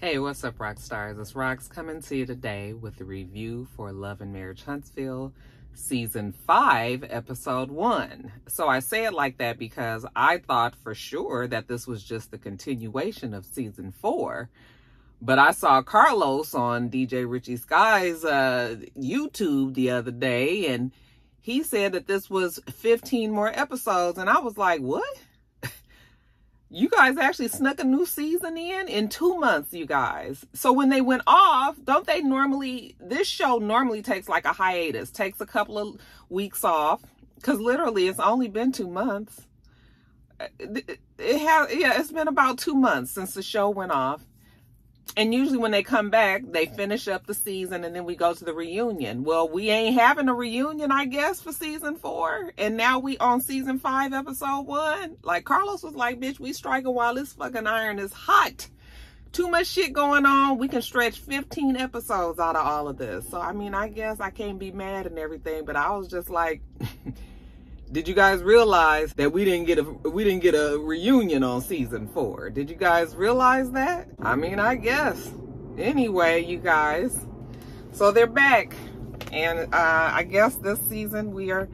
Hey, what's up, rock stars? It's Rox coming to you today with a review for Love and Marriage Huntsville Season 5, Episode 1. So I say it like that because I thought for sure that this was just the continuation of Season 4. But I saw Carlos on DJ Richie Sky's YouTube the other day, and he said that this was 15 more episodes. And I was like, what? You guys actually snuck a new season in 2 months, you guys. So when they went off, don't they normally, this show normally takes like a hiatus, takes a couple of weeks off, because literally it's only been 2 months. It's been about 2 months since the show went off. And usually when they come back, they finish up the season and then we go to the reunion. Well, we ain't having a reunion, I guess, for Season 4. And now we on Season 5, Episode 1. Like, Carlos was like, bitch, we striking while this fucking iron is hot. Too much shit going on. We can stretch 15 episodes out of all of this. So, I mean, I guess I can't be mad and everything. But I was just like... Did you guys realize that we didn't get a reunion on Season 4? Did you guys realize that? I mean, I guess. Anyway, you guys. So they're back. And I guess this season we are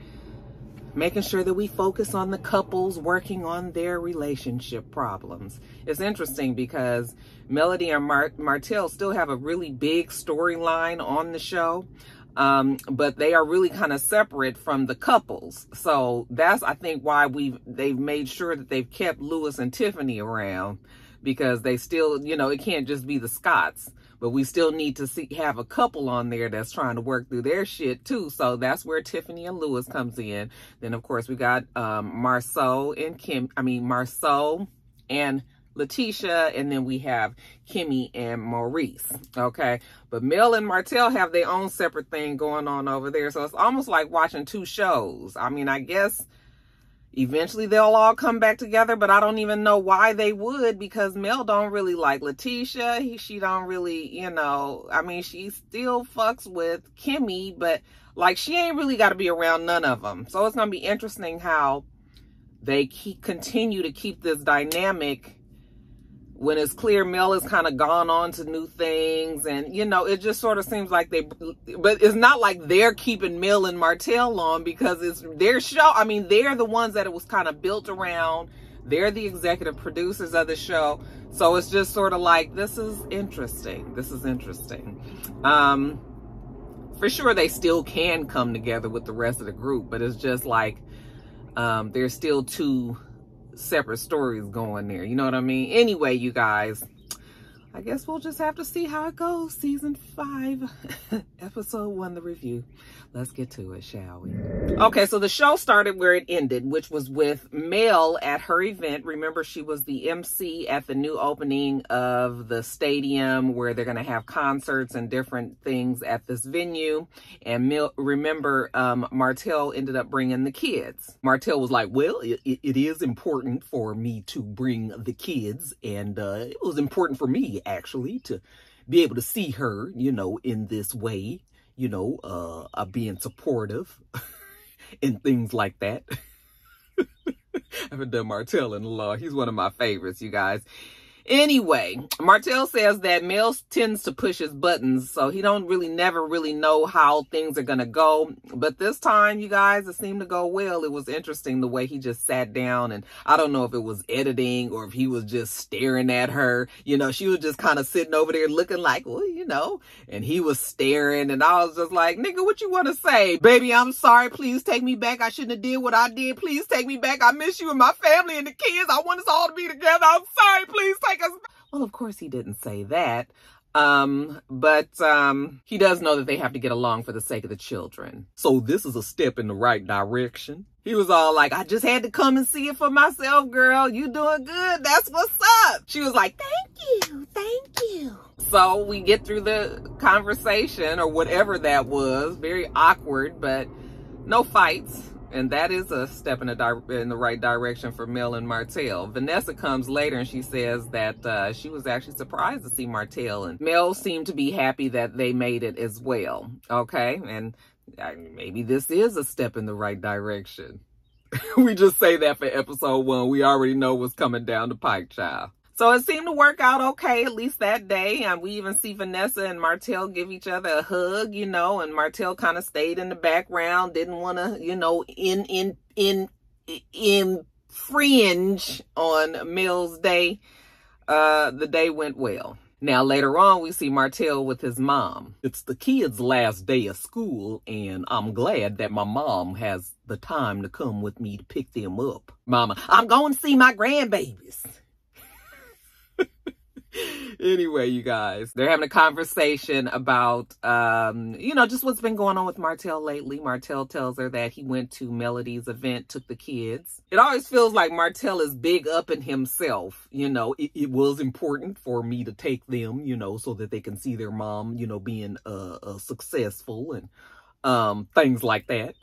making sure that we focus on the couples working on their relationship problems. It's interesting because Melody and Martell still have a really big storyline on the show. But they are really kind of separate from the couples. So that's, I think, why they've made sure that they've kept Lewis and Tiffany around, because they still, you know, it can't just be the Scotts, but we still need to have a couple on there that's trying to work through their shit too. So that's where Tiffany and Lewis comes in. Then of course we got, Marceau and Letitia, and then we have Kimmy and Maurice, okay? But Mel and Martell have their own separate thing going on over there, so it's almost like watching two shows. I mean, I guess eventually they'll all come back together, but I don't even know why they would, because Mel don't really like Letitia. She don't really, you know, I mean, she still fucks with Kimmy, but like, she ain't really got to be around none of them. So it's going to be interesting how they continue to keep this dynamic when it's clear Mel has kind of gone on to new things. And, you know, it just sort of seems like but it's not like they're keeping Mel and Martell on, because it's their show. I mean, they're the ones that it was kind of built around. They're the executive producers of the show. So it's just sort of like, this is interesting. This is interesting. For sure, they still can come together with the rest of the group, but it's just like, there's still two separate stories going there, you know what I mean? Anyway, you guys, I guess we'll just have to see how it goes. Season 5, Episode 1, the review. Let's get to it, shall we? Okay, so the show started where it ended, which was with Mel at her event. Remember, she was the MC at the new opening of the stadium where they're going to have concerts and different things at this venue. And remember, Martell ended up bringing the kids. Martell was like, well, it is important for me to bring the kids. And it was important for me, actually, to be able to see her, you know, in this way. You know, being supportive and things like that. I haven't done Martell in a long. He's one of my favorites, you guys. Anyway, Martell says that Mel tends to push his buttons, so he don't never really know how things are going to go. But this time, you guys, it seemed to go well. It was interesting the way he just sat down, and I don't know if it was editing or if he was just staring at her. You know, she was just kind of sitting over there looking like, well, you know, and he was staring, and I was just like, nigga, what you want to say? Baby, I'm sorry. Please take me back. I shouldn't have did what I did. Please take me back. I miss you and my family and the kids. I want us all to be together. I'm sorry. Please take us. Well, of course he didn't say that. But he does know that they have to get along for the sake of the children. So this is a step in the right direction. He was all like, I just had to come and see it for myself, girl. You doing good. That's what's up. She was like, thank you. Thank you. So we get through the conversation or whatever that was. Very awkward, but no fights. And that is a step in the right direction for Mel and Martell. Vanessa comes later and she says that she was actually surprised to see Martell. And Mel seemed to be happy that they made it as well. Okay? And maybe this is a step in the right direction. We just say that for episode 1. We already know what's coming down the pike, child. So it seemed to work out okay, at least that day. And we even see Vanessa and Martell give each other a hug, you know, and Martell kind of stayed in the background, didn't want to, you know, infringe on Mel's day. The day went well. Now, later on, we see Martell with his mom. It's the kids' last day of school, and I'm glad that my mom has the time to come with me to pick them up. Mama, I'm going to see my grandbabies. Anyway, you guys, they're having a conversation about, you know, just what's been going on with Martell lately. Martell tells her that he went to Melody's event, took the kids. It always feels like Martell is big up in himself. You know, it was important for me to take them, you know, so that they can see their mom, you know, being successful and things like that.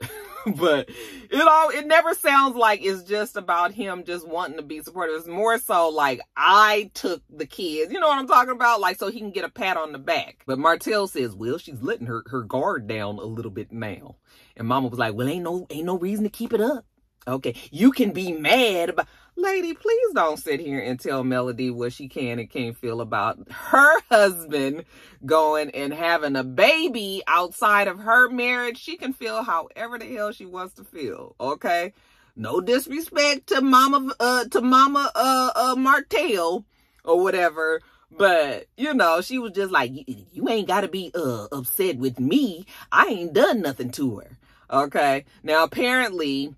But it never sounds like it's just about him just wanting to be supportive. It's more so like, I took the kids, you know what I'm talking about? Like, so he can get a pat on the back. But Martell says, well, she's letting her guard down a little bit now. And Mama was like, well, ain't no reason to keep it up. Okay, you can be mad about... Lady, please don't sit here and tell Melody what she can and can't feel about her husband going and having a baby outside of her marriage. She can feel however the hell she wants to feel, okay? No disrespect to Mama Martell or whatever, but, you know, she was just like, you ain't got to be upset with me. I ain't done nothing to her, okay? Now, apparently...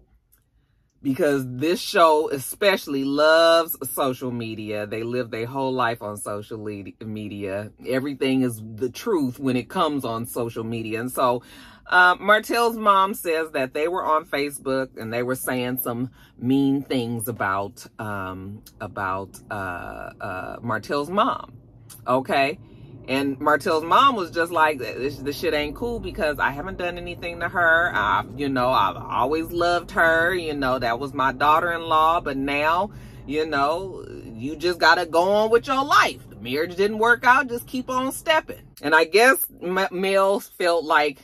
because this show especially loves social media. They live their whole life on social media. Everything is the truth when it comes on social media. And so Martell's mom says that they were on Facebook and they were saying some mean things about Martell's mom. Okay. And Martell's mom was just like, this shit ain't cool because I haven't done anything to her. You know, I've always loved her. You know, that was my daughter-in-law. But now, you know, you just got to go on with your life. The marriage didn't work out. Just keep on stepping. And I guess Mel felt like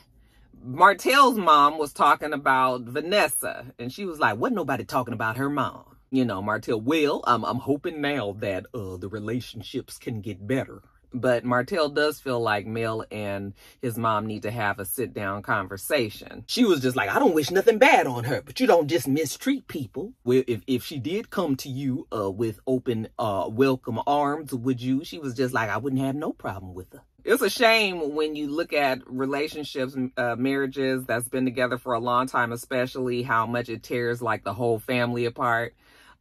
Martell's mom was talking about Vanessa. And she was like, wasn't nobody talking about her mom? You know, Martell, well, I'm hoping now that the relationships can get better. But Martell does feel like Mel and his mom need to have a sit-down conversation. She was just like, I don't wish nothing bad on her, but you don't just mistreat people. Well, if she did come to you with open, welcome arms, would you? She was just like, I wouldn't have no problem with her. It's a shame when you look at relationships, marriages that's been together for a long time, especially how much it tears like the whole family apart.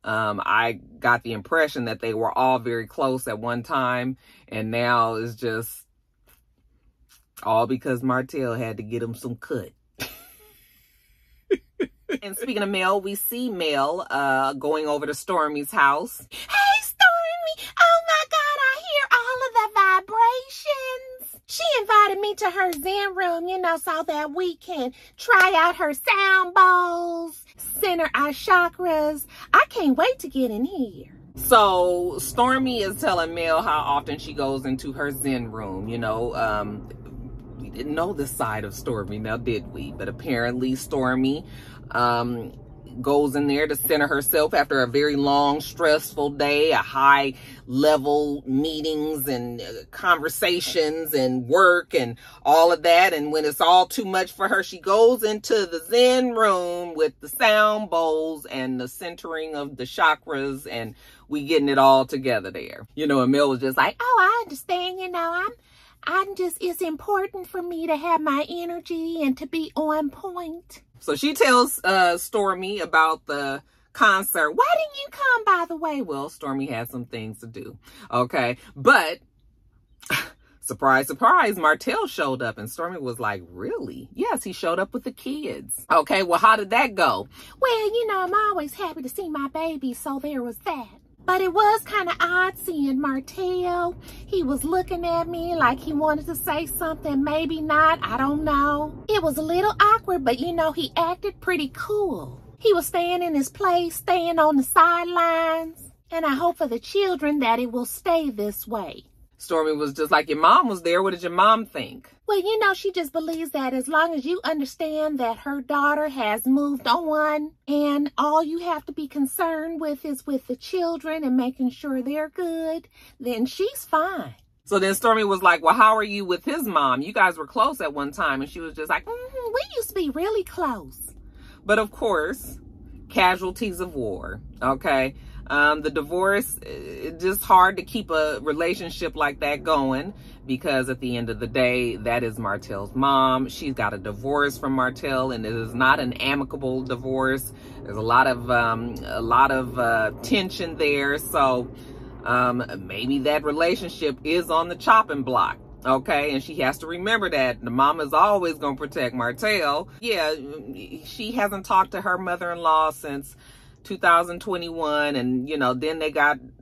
I got the impression that they were all very close at one time, and now it's just all because Martell had to get him some cut. And speaking of Mel, we see Mel going over to Stormy's house. Hey, Stormy! Oh my God, I hear all of the vibrations. She invited me to her Zen room, you know, so that we can try out her sound bowls, center our chakras. I can't wait to get in here. So Stormy is telling Mel how often she goes into her Zen room. You know, we didn't know this side of Stormy, now did we? But apparently Stormy goes in there to center herself after a very long, stressful day, a high level meetings and conversations and work and all of that. And when it's all too much for her, she goes into the Zen room with the sound bowls and the centering of the chakras, and we getting it all together there. You know, and Mel was just like, oh, I understand, you know, I'm just, it's important for me to have my energy and to be on point. So she tells Stormy about the concert. Why didn't you come, by the way? Well, Stormy had some things to do. Okay. But surprise, surprise, Martell showed up, and Stormy was like, really? Yes, he showed up with the kids. Okay. Well, how did that go? Well, you know, I'm always happy to see my baby. So there was that. But it was kind of odd seeing Martell. He was looking at me like he wanted to say something, maybe not, I don't know. It was a little awkward, but you know, he acted pretty cool. He was staying in his place, staying on the sidelines, and I hope for the children that it will stay this way. Stormy was just like, your mom was there. What did your mom think? Well, you know, she just believes that as long as you understand that her daughter has moved on and all you have to be concerned with is with the children and making sure they're good, then she's fine. So then Stormy was like, well, how are you with his mom? You guys were close at one time. And she was just like, we used to be really close. But of course, casualties of war, okay? The divorce, it's just hard to keep a relationship like that going because at the end of the day, that is Martell's mom. She's got a divorce from Martell, and it is not an amicable divorce. There's a lot of tension there. So maybe that relationship is on the chopping block. Okay, and she has to remember that the mom is always going to protect Martell. Yeah, she hasn't talked to her mother-in-law since 2021, and you know, then they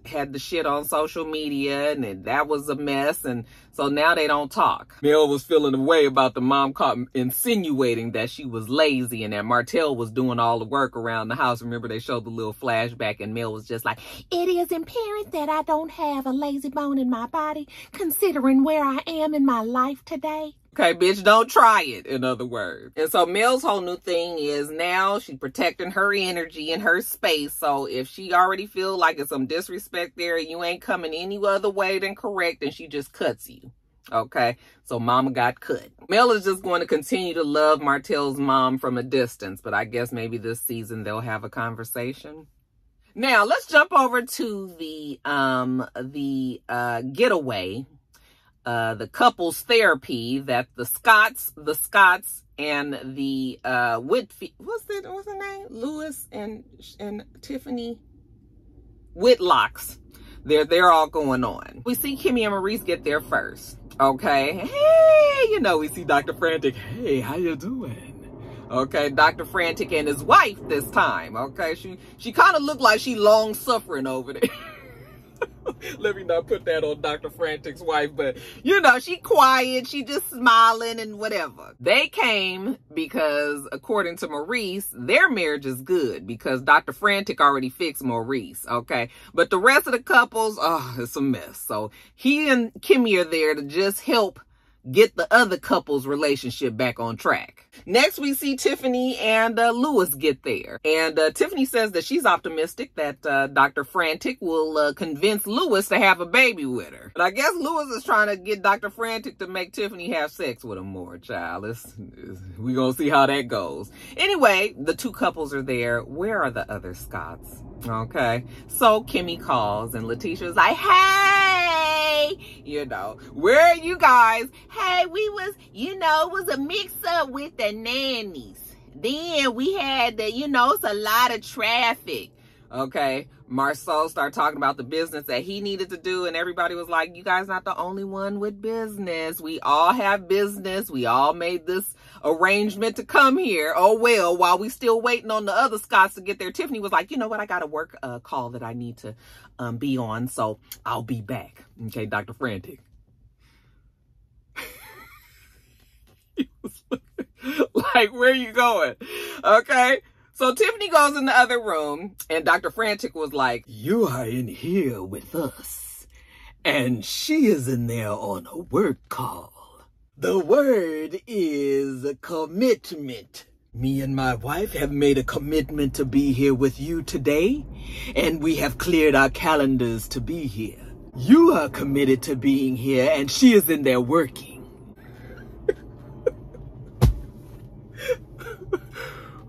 had the shit on social media, and that was a mess, and so now they don't talk. Mel was feeling a way about the mom insinuating that she was lazy and that Martell was doing all the work around the house. Remember, they showed the little flashback, and Mel was just like, it is apparent that I don't have a lazy bone in my body, considering where I am in my life today. Okay, bitch, don't try it, in other words. And so Mel's whole new thing is now she's protecting her energy and her space. So if she already feel like it's some disrespect there, you ain't coming any other way than correct, and she just cuts you. Okay, so mama got cut. Mel is just going to continue to love Martell's mom from a distance, but I guess maybe this season they'll have a conversation. Now, let's jump over to the getaway. The couples therapy that the Scotts and the Whitfield, what's the name? Lewis and Tiffany Whitlocks. They're all going on. We see Kimmy and Maurice get there first. Okay. Hey, you know, we see Dr. Frantic. Hey, how you doing? Okay, Dr. Frantic and his wife this time. Okay, she kind of looked like she long suffering over there. Let me not put that on Dr. Frantic's wife, but you know, she quiet, she just smiling and whatever. They came because, according to Maurice, their marriage is good because Dr. Frantic already fixed Maurice, okay? But the rest of the couples, oh, it's a mess. So he and Kimmy are there to just help get the other couple's relationship back on track. Next, we see Tiffany and Lewis get there. And Tiffany says that she's optimistic that Dr. Frantic will convince Lewis to have a baby with her. But I guess Lewis is trying to get Dr. Frantic to make Tiffany have sex with him more, child. We're going to see how that goes. Anyway, the two couples are there. Where are the other Scotts? Okay. So Kimmy calls and Letitia's like, hey, you know, where are you guys? Hey, we was, you know, it was a mix up with the nannies. Then we had the, you know, it's a lot of traffic. Okay. Marceau started talking about the business that he needed to do, and everybody was like, you guys not the only one with business. We all have business. We all made this arrangement to come here. Oh, well, while we still waiting on the other Scotts to get there, Tiffany was like, you know what? I got a work call that I need to be on, so I'll be back. Okay, Dr. Frantic. He was like, where you going? Okay. So Tiffany goes in the other room, and Dr. Frantic was like, you are in here with us, and she is in there on a work call. The word is a commitment. Me and my wife have made a commitment to be here with you today, and we have cleared our calendars to be here. You are committed to being here, and she is in there working.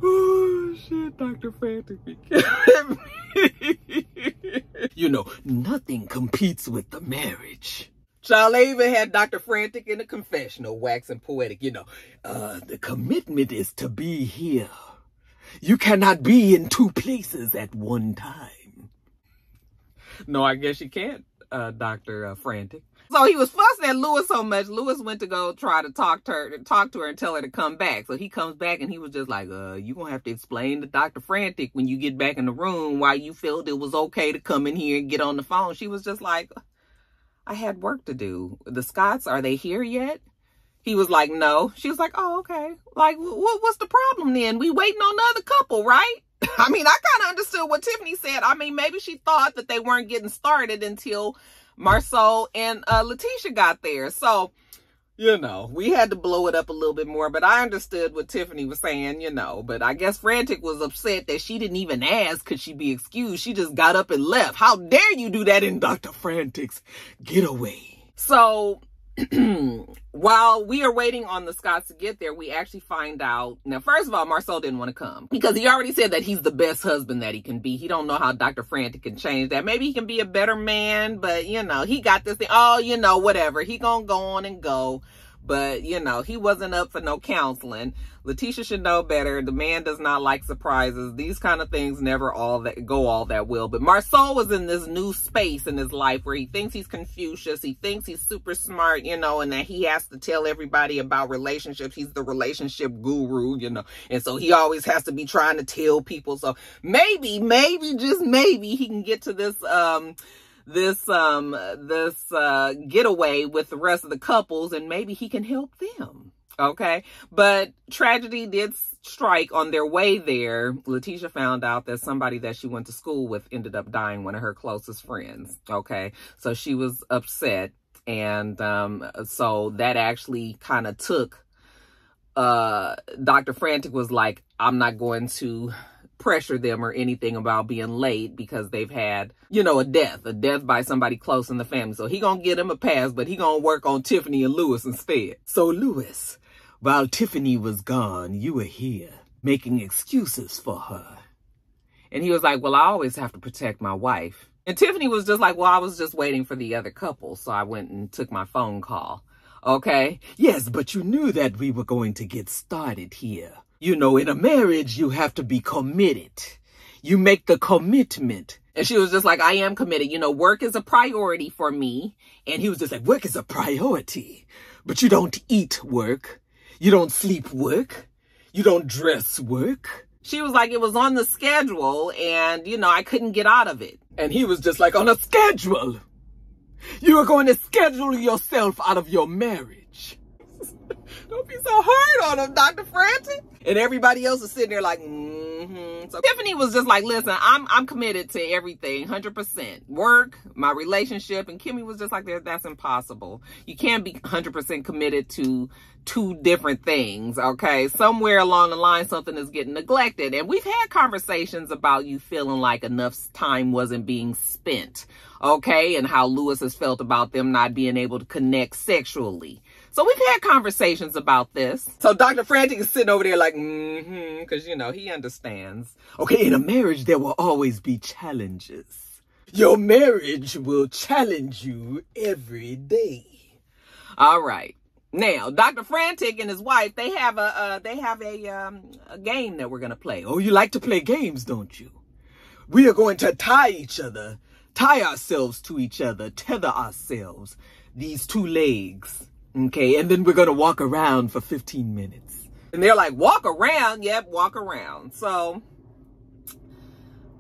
Oh, shit, Dr. Frantic be killing me. You know, nothing competes with the marriage. Child, they even had Dr. Frantic in the confessional, waxing poetic. You know, the commitment is to be here. You cannot be in two places at one time. No, I guess you can't, Dr. Frantic. So he was fussing at Lewis so much, Lewis went to go try to talk to her and tell her to come back. So he comes back and he was just like, you gonna have to explain to Dr. Frantic when you get back in the room why you felt it was okay to come in here and get on the phone. She was just like, I had work to do. The Scotts, are they here yet? He was like, no. She was like, oh, okay. Like, what's the problem then? We waiting on the other couple, right? I mean, I kind of understood what Tiffany said. I mean, maybe she thought that they weren't getting started until Marsau and Letitia got there. So, you know, we had to blow it up a little bit more, but I understood what Tiffany was saying, you know, but I guess Frantic was upset that she didn't even ask, could she be excused? She just got up and left. How dare you do that in Dr. Frantic's getaway? So, while we are waiting on the Scotts to get there, we actually find out. Now, first of all, Marsau didn't want to come because he already said that he's the best husband that he can be. He don't know how Dr. Frantic can change that. Maybe he can be a better man, but, you know, he got this thing. Oh, you know, whatever. He gonna go on and go. But, you know, he wasn't up for no counseling. Letitia should know better. The man does not like surprises. These kind of things never go all that well. But Marsau was in this new space in his life where he thinks he's Confucius. He thinks he's super smart, you know, and that he has to tell everybody about relationships. He's the relationship guru, you know. And so he always has to be trying to tell people. So maybe, just maybe he can get to this getaway with the rest of the couples, and maybe he can help them. Okay. But tragedy did strike on their way there. Letitia found out that somebody that she went to school with ended up dying, one of her closest friends. Okay. So she was upset. And so that actually kind of took, Dr. Frantic was like, I'm not going to pressure them or anything about being late because they've had, you know, a death by somebody close in the family. So he gonna get him a pass, but he gonna work on Tiffany and Lewis instead. So Lewis, while Tiffany was gone, you were here making excuses for her. And he was like, well, I always have to protect my wife. And Tiffany was just like, well, I was just waiting for the other couple. So I went and took my phone call. Okay. Yes, but you knew that we were going to get started here. You know, in a marriage, you have to be committed. You make the commitment. And she was just like, I am committed. You know, work is a priority for me. And he was just like, work is a priority. But you don't eat work. You don't sleep work. You don't dress work. She was like, it was on the schedule. And, you know, I couldn't get out of it. And he was just like, on a schedule. You are going to schedule yourself out of your marriage. Don't be so hard on him, Dr. Frantic. And everybody else is sitting there like, So Tiffany was just like, listen, I'm committed to everything, 100%. Work, my relationship. And Kimmy was just like, that's impossible. You can't be 100% committed to two different things, okay? Somewhere along the line, something is getting neglected. And we've had conversations about you feeling like enough time wasn't being spent, okay? And how Lewis has felt about them not being able to connect sexually. So we've had conversations about this. So Dr. Frantic is sitting over there like, because, you know, he understands. Okay, in a marriage, there will always be challenges. Your marriage will challenge you every day. All right. Now, Dr. Frantic and his wife, they have a game that we're going to play. Oh, you like to play games, don't you? We are going to tie ourselves to each other, tether ourselves, these two legs. Okay, and then we're going to walk around for 15 minutes. And they're like, walk around? Yep, walk around. So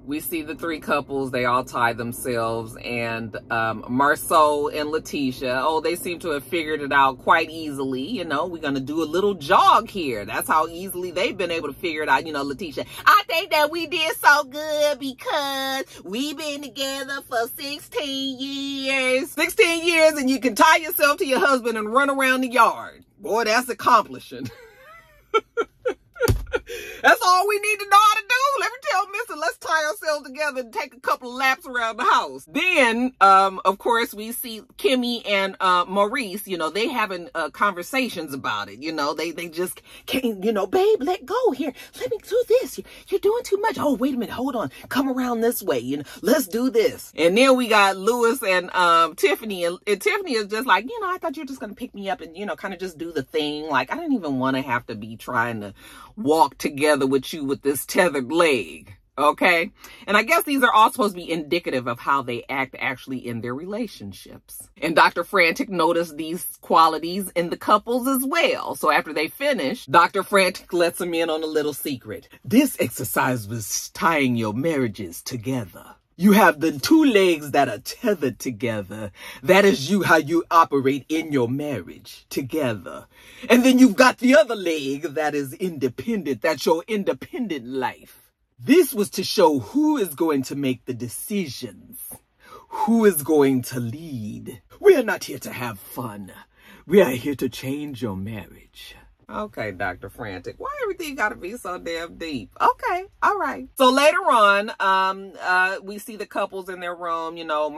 we see the three couples. They all tie themselves. And Marsau and Letitia, they seem to have figured it out quite easily. You know, we're going to do a little jog here. That's how easily they've been able to figure it out. You know, Letitia, I think that we did so good because we've been together for 16 years. 16 years and you can tie yourself to your husband and run around the yard. Boy, that's accomplishing. That's all we need to know how to do. Let me tell Mister, let's tie ourselves together and take a couple of laps around the house. Then, of course, we see Kimmy and Maurice, you know, they having conversations about it. You know, they just can't, you know, babe, let go here. Let me do this. You're doing too much. Oh, wait a minute. Hold on. Come around this way. You know, let's do this. And then we got Lewis and Tiffany. And Tiffany is just like, you know, I thought you were just going to pick me up and, you know, kind of just do the thing. Like, I didn't even want to have to be trying to walk together with you with this tethered leg. Okay. And I guess these are all supposed to be indicative of how they act actually in their relationships. And Dr. Frantic noticed these qualities in the couples as well. So after they finish, Dr. Frantic lets them in on a little secret. This exercise was tying your marriages together. You have the two legs that are tethered together. That is how you operate in your marriage together. And then you've got the other leg that is independent. That's your independent life. This was to show who is going to make the decisions, Who is going to lead? We are not here to have fun. We are here to change your marriage. Okay, Dr. Frantic. Why everything gotta be so damn deep? Okay, all right. So later on, we see the couples in their room. You know,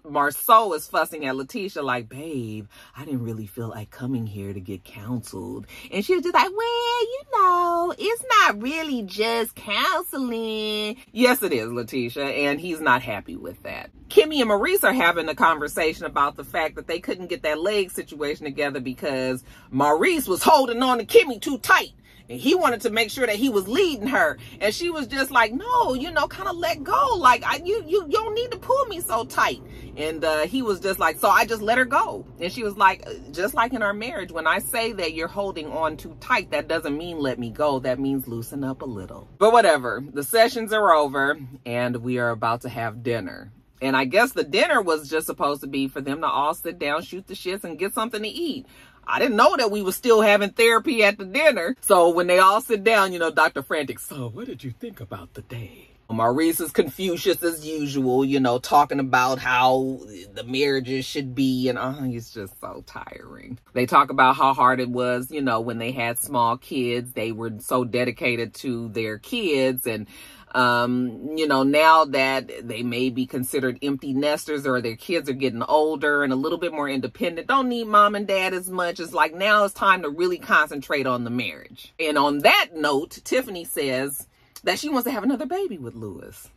Marceau is fussing at Letitia like, babe, I didn't really feel like coming here to get counseled. And she was just like, well, you know, it's not really just counseling. Yes, it is, Letitia, and he's not happy with that. Kimmy and Maurice are having a conversation about the fact that they couldn't get that leg situation together because Maurice was holding on to Kimmy too tight. And he wanted to make sure that he was leading her. And she was just like, no, you know, kind of let go. Like, you don't need to pull me so tight. And he was just like, so I just let her go. And she was like, just like in our marriage, when I say that you're holding on too tight, that doesn't mean let me go. That means loosen up a little. But whatever. The sessions are over and we are about to have dinner. And I guess the dinner was just supposed to be for them to all sit down, shoot the shits, and get something to eat. I didn't know that we were still having therapy at the dinner. So when they all sit down, you know, Dr. Frantic, so what did you think about the day? Maurice is Confucius as usual, you know, talking about how the marriages should be. And it's just so tiring. They talk about how hard it was, you know, when they had small kids. They were so dedicated to their kids. And you know, now that they may be considered empty nesters or their kids are getting older and a little bit more independent, don't need mom and dad as much. It's like now it's time to really concentrate on the marriage. And on that note, Tiffany says that she wants to have another baby with Louis.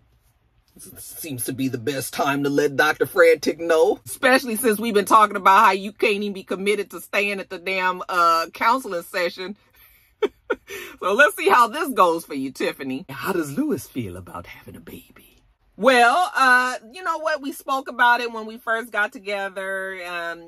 Seems to be the best time to let Dr. Frantic know, especially since we've been talking about how you can't even be committed to staying at the damn counseling session. So let's see how this goes for you, Tiffany. How does Louis feel about having a baby? Well, you know what? We spoke about it when we first got together.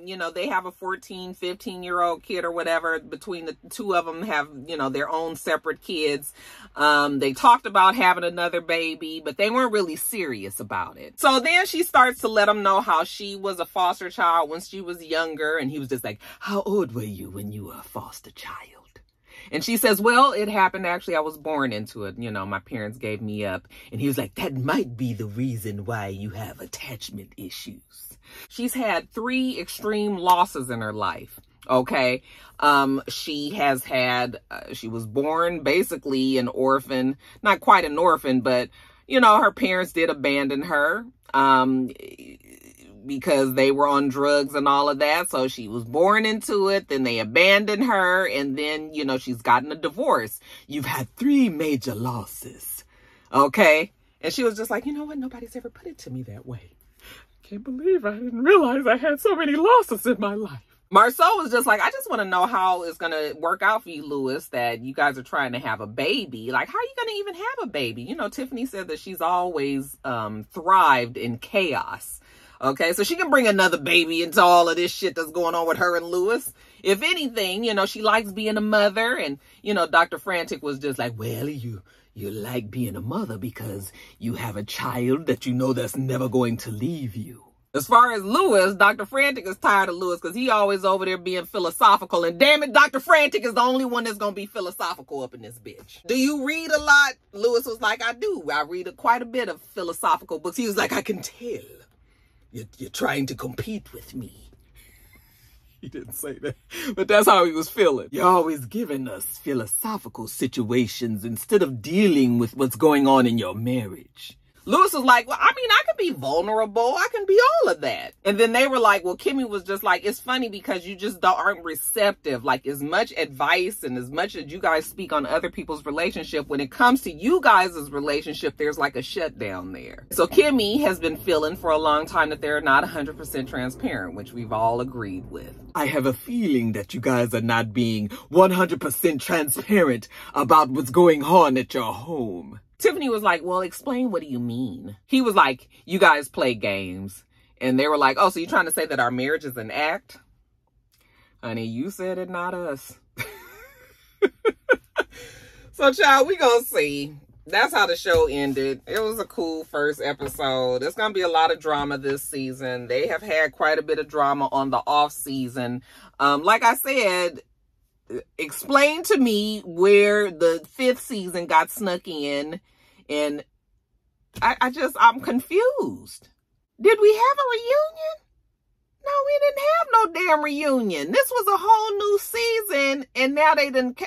You know, they have a 14, 15-year-old kid or whatever. Between the two of them have, you know, their own separate kids. They talked about having another baby, but they weren't really serious about it. So then she starts to let him know how she was a foster child when she was younger. And he was just like, how old were you when you were a foster child? And she says, well, it happened. Actually, I was born into it. You know, my parents gave me up. And he was like, that might be the reason why you have attachment issues. She's had 3 extreme losses in her life. Okay. She has had, she was born basically an orphan, not quite an orphan, but, you know, her parents did abandon her. Because they were on drugs and all of that. So she was born into it. Then they abandoned her. And then, you know, she's gotten a divorce. You've had 3 major losses. Okay. And she was just like, you know what? Nobody's ever put it to me that way. Can't believe I didn't realize I had so many losses in my life. Marceau was just like, I just want to know how it's going to work out for you, Louis, that you guys are trying to have a baby. Like, how are you going to even have a baby? You know, Tiffany said that she's always thrived in chaos. Okay, so she can bring another baby into all of this shit that's going on with her and Louis. If anything, you know, she likes being a mother. And, you know, Dr. Frantic was just like, well, you like being a mother because you have a child that you know that's never going to leave you. As far as Louis, Dr. Frantic is tired of Louis because he always over there being philosophical. And damn it, Dr. Frantic is the only one that's going to be philosophical up in this bitch. Do you read a lot? Louis was like, I do. I read quite a bit of philosophical books. He was like, I can tell. You're trying to compete with me. He didn't say that, but that's how he was feeling. You're always giving us philosophical situations instead of dealing with what's going on in your marriage. Louis was like, well, I mean, I can be vulnerable. I can be all of that. And then they were like, well, Kimmy was just like, it's funny because you just aren't receptive. Like as much advice and as much as you guys speak on other people's relationship, when it comes to you guys' relationship, there's like a shutdown there. So Kimmy has been feeling for a long time that they're not 100% transparent, which we've all agreed with. I have a feeling that you guys are not being 100% transparent about what's going on at your home. Tiffany was like, well, explain, what do you mean? He was like, you guys play games. And they were like, oh, so you're trying to say that our marriage is an act? Honey, you said it, not us. So, child, we gonna see. That's how the show ended. It was a cool first episode. There's gonna be a lot of drama this season. They have had quite a bit of drama on the off season. Like I said, explain to me where the 5th season got snuck in and I'm confused. Did we have a reunion? No, we didn't have no damn reunion. This was a whole new season, and now they didn't.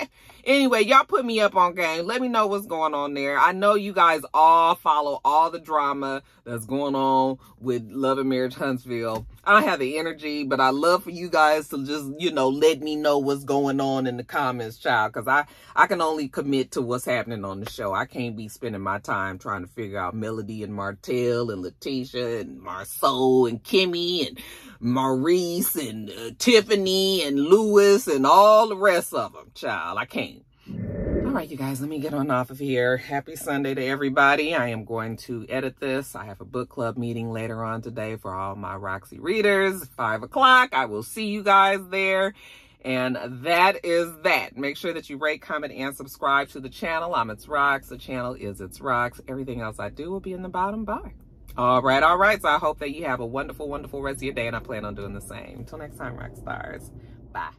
Anyway, y'all put me up on game. Let me know what's going on there. I know you guys all follow all the drama that's going on with Love and Marriage Huntsville. I don't have the energy, but I love for you guys to just, you know, let me know what's going on in the comments, child, because I can only commit to what's happening on the show. I can't be spending my time trying to figure out Melody and Martell and Letitia and Marceau and Kimmy and Maurice and Tiffany and Lewis and all the rest of them, child. I can't. All right, you guys, let me get on off of here. Happy Sunday to everybody. I am going to edit this. I have a book club meeting later on today for all my Roxy readers, 5 o'clock. I will see you guys there. And that is that. Make sure that you rate, comment, and subscribe to the channel. I'm itsrox. The channel is itsrox. Everything else I do will be in the bottom bar. All right. So I hope that you have a wonderful, wonderful rest of your day, and I plan on doing the same. Until next time, rock stars. Bye.